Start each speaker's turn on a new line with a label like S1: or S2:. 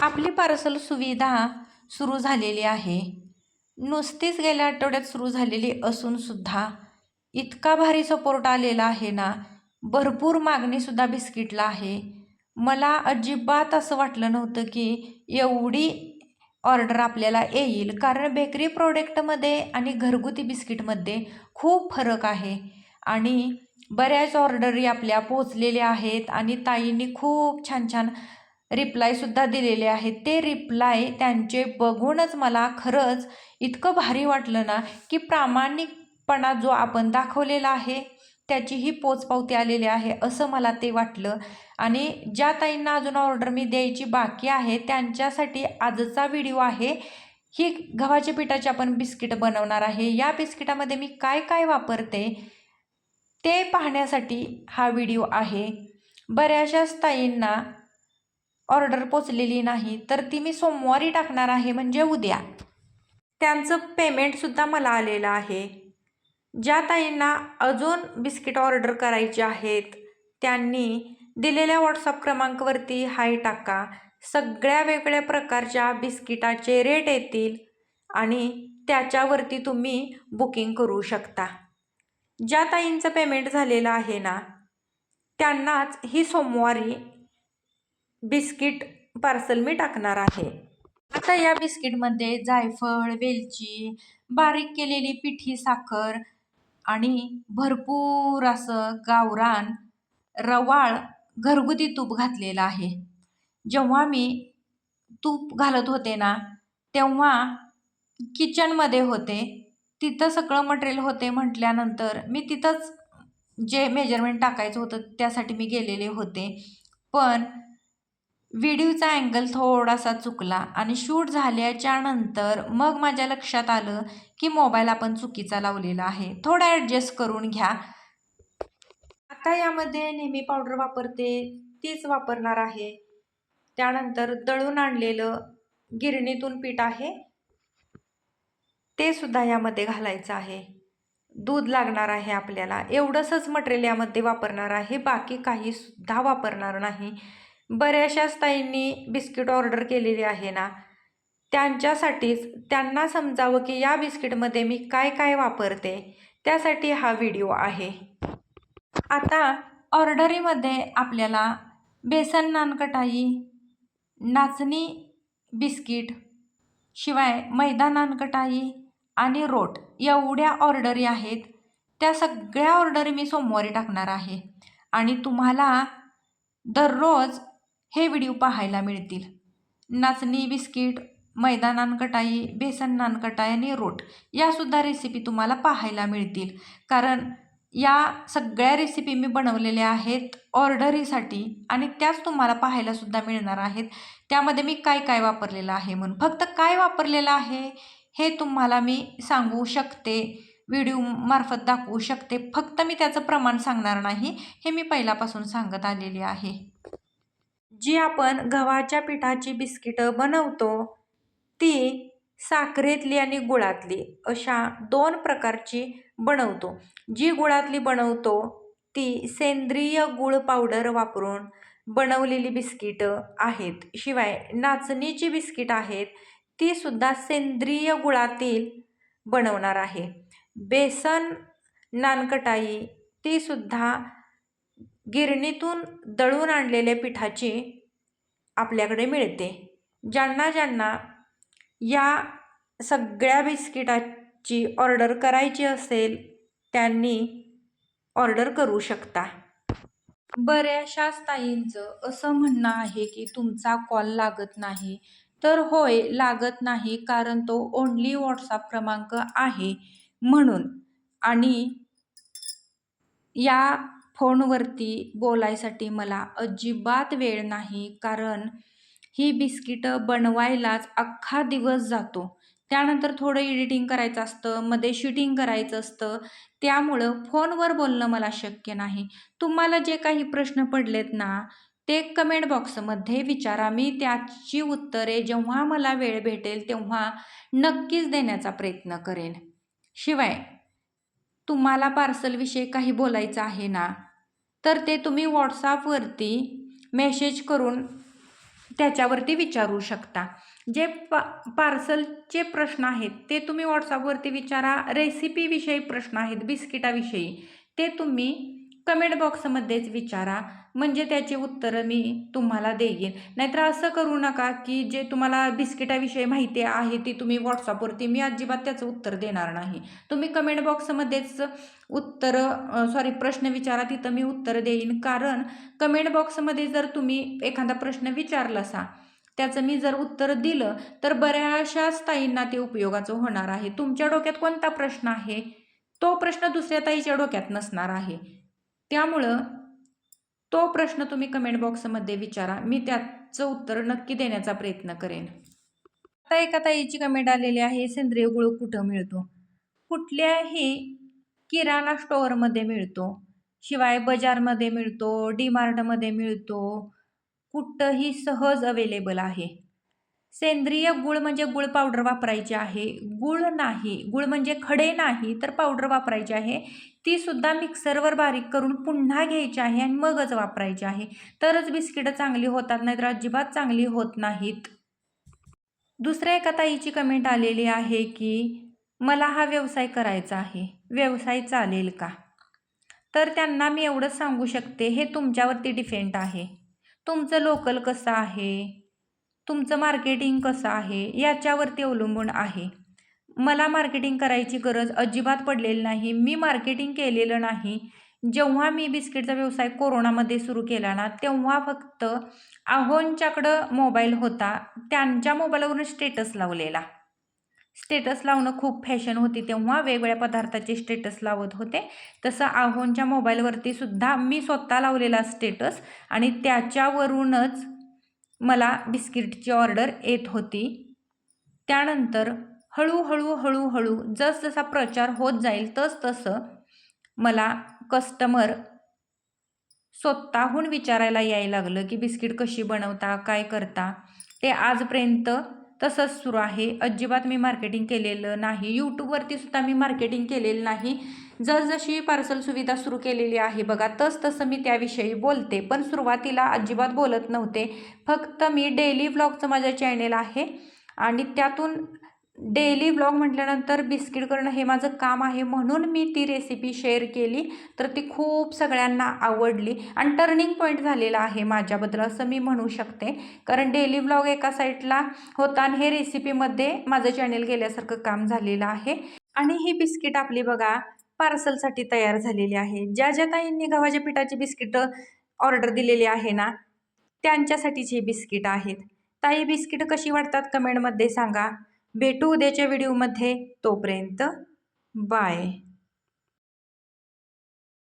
S1: आपली पार्सल सुविधा सुरू झालेली आहे. नुसतीच गेल्या आठवड्यात सुरू झालेली असूनसुद्धा इतका भारी सपोर्ट आलेला आहे ना, भरपूर मागणीसुद्धा बिस्किटला आहे. मला अजिबात असं वाटलं नव्हतं की एवढी ऑर्डर आपल्याला येईल, कारण बेकरी प्रॉडक्टमध्ये आणि घरगुती बिस्किटमध्ये खूप फरक आहे. आणि बऱ्याच ऑर्डरी आपल्या पोहोचलेल्या आहेत आणि ताईंनी खूप छान छान रिप्लायसुद्धा दिलेले आहेत. ते रिप्लाय त्यांचे बघूनच मला खरंच इतकं भारी वाटलं ना, की प्रामाणिकपणा जो आपण दाखवलेला आहे त्याचीही पोचपावती आलेली आहे असं मला ते वाटलं. आणि ज्या ताईंना अजून ऑर्डर मी द्यायची बाकी आहे त्यांच्यासाठी आजचा व्हिडिओ आहे. ही गव्हाच्या पिठाची आपण बिस्किट बनवणार आहे. या बिस्किटामध्ये मी काय काय वापरते ते पाहण्यासाठी हा व्हिडिओ आहे. बऱ्याचशाच ताईंना ऑर्डर पोचलेली नाही, तर ती मी सोमवारी टाकणार आहे, म्हणजे उद्या. त्यांचं पेमेंटसुद्धा मला आलेलं आहे. ज्या ताईंना अजून बिस्किट ऑर्डर करायचे आहेत त्यांनी दिलेल्या व्हॉट्सअप क्रमांकावरती हाय टाका. सगळ्या वेगवेगळ्या प्रकारच्या बिस्किटाचे रेट येतील आणि त्याच्यावरती तुम्ही बुकिंग करू शकता. ज्या ताईंचं पेमेंट झालेलं आहे ना, त्यांनाच ही सोमवारी बिस्किट पार्सल मी टाकणार आहे. आता या बिस्किटमध्ये जायफळ, वेलची, बारीक केलेली पिठी साखर आणि भरपूर असं गावरान रवाळ घरगुती तूप घातलेलं आहे. जेव्हा मी तूप घालत होते ना, तेव्हा किचनमध्ये होते. तिथं सगळं मटेरियल होते म्हटल्यानंतर मी तिथंच जे मेजरमेंट टाकायचं होतं त्यासाठी मी गेलेले होते. पण व्हिडिओचा अँगल थोडासा चुकला आणि शूट झाल्याच्या नंतर मग माझ्या लक्षात आलं की मोबाईल आपण चुकीचा लावलेला आहे. थोडा ॲडजस्ट करून घ्या. आता यामध्ये नेहमी पावडर वापरते तीच वापरणार आहे. त्यानंतर दळून आणलेलं गिरणीतून पीठ आहे ते सुद्धा यामध्ये घालायचं आहे. दूध लागणार आहे आपल्याला. एवढंसच मटेरियल यामध्ये वापरणार आहे, बाकी काही सुद्धा वापरणार नाही. बऱ्याचशाच ताईंनी बिस्किट ऑर्डर केलेली आहे ना, त्यांच्यासाठीच त्यांना समजावं की या बिस्किटमध्ये मी काय काय वापरते, त्यासाठी हा व्हिडिओ आहे. आता ऑर्डरीमध्ये आपल्याला बेसन नानकटाई, नाचणी बिस्किट, शिवाय मैदा नानकटाई आणि रोट एवढ्या ऑर्डरी आहेत. त्या सगळ्या ऑर्डरी मी सोमवारी टाकणार आहे आणि तुम्हाला दररोज हे व्हिडिओ पाहायला मिळतील. नाचणी बिस्किट, मैदा नानकटाई, बेसन नानकटाई आणि रोट यासुद्धा रेसिपी तुम्हाला पाहायला मिळतील, कारण या सगळ्या रेसिपी मी बनवलेल्या आहेत ऑर्डरीसाठी आणि त्याच तुम्हाला पाहायलासुद्धा मिळणार आहेत. त्यामध्ये मी काय काय वापरलेलं आहे म्हणून, फक्त काय वापरलेलं आहे हे तुम्हाला मी सांगू शकते, व्हिडिओ मार्फत दाखवू शकते. फक्त मी त्याचं प्रमाण सांगणार नाही, हे मी पहिल्यापासून सांगत आलेली आहे. जी आपण गव्हाच्या पिठाची बिस्किटं बनवतो ती साखरेतली आणि गुळातली अशा 2 प्रकारची बनवतो. जी गुळातली बनवतो ती सेंद्रिय गूळ पावडर वापरून बनवलेली बिस्किटं आहेत. शिवाय नाचणीची बिस्किट आहेत ती सुद्धा सेंद्रिय गुळातील बनवणार आहे. बेसन नानकटाई ती सुद्धा गिरणीतून दळून आणलेल्या पिठाची आपल्याकडे मिळते. ज्यांना ज्यांना या सगळ्या बिस्किटाची ऑर्डर करायची असेल त्यांनी ऑर्डर करू शकता. बऱ्याचशाच ताईंचं असं म्हणणं आहे की तुमचा कॉल लागत नाही. तर होय, लागत नाही, कारण तो ओन्ली व्हॉट्सअप क्रमांक आहे म्हणून. आणि या फोनवरती बोलायसाठी मला अजिबात वेळ नाही, कारण ही बिस्किटं बनवायलाच अख्खा दिवस जातो. त्यानंतर थोडं एडिटिंग करायचं असतं, मध्ये शूटिंग करायचं असतं, त्यामुळं फोनवर बोलणं मला शक्य नाही. तुम्हाला जे काही प्रश्न पडलेत ना, ते कमेंट बॉक्समध्ये विचारा. मी त्याची उत्तरे जेव्हा मला वेळ भेटेल तेव्हा नक्कीच देण्याचा प्रयत्न करेन. शिवाय तुम्हाला पार्सलविषयी काही बोलायचं आहे ना, तर ते तुम्ही व्हॉट्सअपवरती मेसेज करून त्याच्यावरती विचारू शकता. जे पार्सलचे प्रश्न आहेत ते तुम्ही व्हॉट्सअपवरती विचारा. रेसिपीविषयी प्रश्न आहेत बिस्किटाविषयी ते तुम्ही कमेंट बॉक्समध्येच विचारा, म्हणजे त्याची उत्तरं मी तुम्हाला देईन. नाहीतर असं करू नका की जे तुम्हाला बिस्किटाविषयी माहिती आहे ती तुम्ही व्हॉट्सअपवरती, मी अजिबात त्याचं उत्तर देणार नाही. तुम्ही कमेंट बॉक्समध्येच प्रश्न विचारा, तिथं मी उत्तर देईन. कारण कमेंट बॉक्समध्ये जर तुम्ही एखादा प्रश्न विचारलासा, त्याचं मी जर उत्तर दिलं तर बऱ्याचशाच ताईंना ते उपयोगाचं होणार आहे. तुमच्या डोक्यात कोणता प्रश्न आहे तो प्रश्न दुसऱ्या ताईच्या डोक्यात नसणार आहे. त्यामुळं तो प्रश्न तुम्ही कमेंट बॉक्समध्ये विचारा, मी त्याचं उत्तर नक्की देण्याचा प्रयत्न करेन. आता एका ताईची कमेंट आलेली आहे, सेंद्रिय गुळ कुठं मिळतो? कुठल्याही किराणा स्टोअरमध्ये मिळतो, शिवाय बाजारमध्ये मिळतो, डीमार्टमध्ये मिळतो, कुठंही सहज अवेलेबल आहे. सेंद्रिय गुळ म्हणजे गुळ पावडर वापरायची आहे. गुळ नाही, गुळ म्हणजे खडे नाही तर पावडर वापरायची आहे. ती सुद्धा मिक्सरवर बारीक करून पुन्हा घ्यायची आहे आणि मगच वापरायची आहे. तरच बिस्किटं चांगली होतात, नाहीतर अजिबात चांगली होत नाहीत. दुसऱ्या एका ताईची कमेंट आलेली आहे की मला हा व्यवसाय करायचा आहे, व्यवसाय चालेल का? तर त्यांना मी एवढंच सांगू शकते, हे तुमच्यावरती डिपेंड आहे. तुमचं लोकल कसं आहे, तुमचं मार्केटिंग कसं आहे याच्यावरती अवलंबून आहे. मला मार्केटिंग करायची गरज अजिबात पडलेली नाही. मी मार्केटिंग केलेलं नाही. जेव्हा मी बिस्किटचा व्यवसाय कोरोनामध्ये सुरू केला ना, तेव्हा फक्त आहोंच्याकडं मोबाईल होता. त्यांच्या मोबाईलवरून स्टेटस लावलेला. स्टेटस लावणं खूप फॅशन होती तेव्हा, वेगवेगळ्या पदार्थाचे स्टेटस लावत होते. तसं आहोंच्या मोबाईलवरती सुद्धा मी स्वतः लावलेला स्टेटस आणि त्याच्यावरूनच मला बिस्किटची ऑर्डर येत होती. त्यानंतर हळूहळू जसजसा प्रचार होत जाईल तसतसं मला कस्टमर स्वतःहून विचारायला यायला लागलं की बिस्किट कशी बनवता, काय करता? ते आजपर्यंत तसंच सुरू आहे. अजिबात मी मार्केटिंग केलेलं नाही. यूट्यूबवरती सुद्धा मी मार्केटिंग केलेलं नाही. जसजशी पार्सल सुविधा सुरू केलेली आहे बघा, तसं मी त्याविषयी बोलते. पण सुरुवातीला अजिबात बोलत नव्हते. फक्त मी डेली व्लॉगचं माझं चॅनेल आहे आणि त्यातून डेली व्लॉग म्हटल्यानंतर बिस्किट करणं हे माझं काम आहे, म्हणून मी ती रेसिपी शेअर केली. तर ती खूप सगळ्यांना आवडली आणि टर्निंग पॉईंट झालेला आहे माझ्याबद्दल असं मी म्हणू शकते. कारण डेली व्लॉग एका साईडला होता आणि हे रेसिपीमध्ये माझं चॅनेल गेल्यासारखं काम झालेलं आहे. आणि ही बिस्किट आपली बघा पार्सलसाठी तयार झालेली आहे. ज्या ज्या ताईंनी गव्हाच्या पिठाची बिस्किटं ऑर्डर दिलेली आहे ना, त्यांच्यासाठीच ही बिस्किट आहेत. ताई बिस्किट कशी वाटतात कमेंटमध्ये सांगा. भेटू उद्याच्या व्हिडिओमध्ये. तोपर्यंत बाय.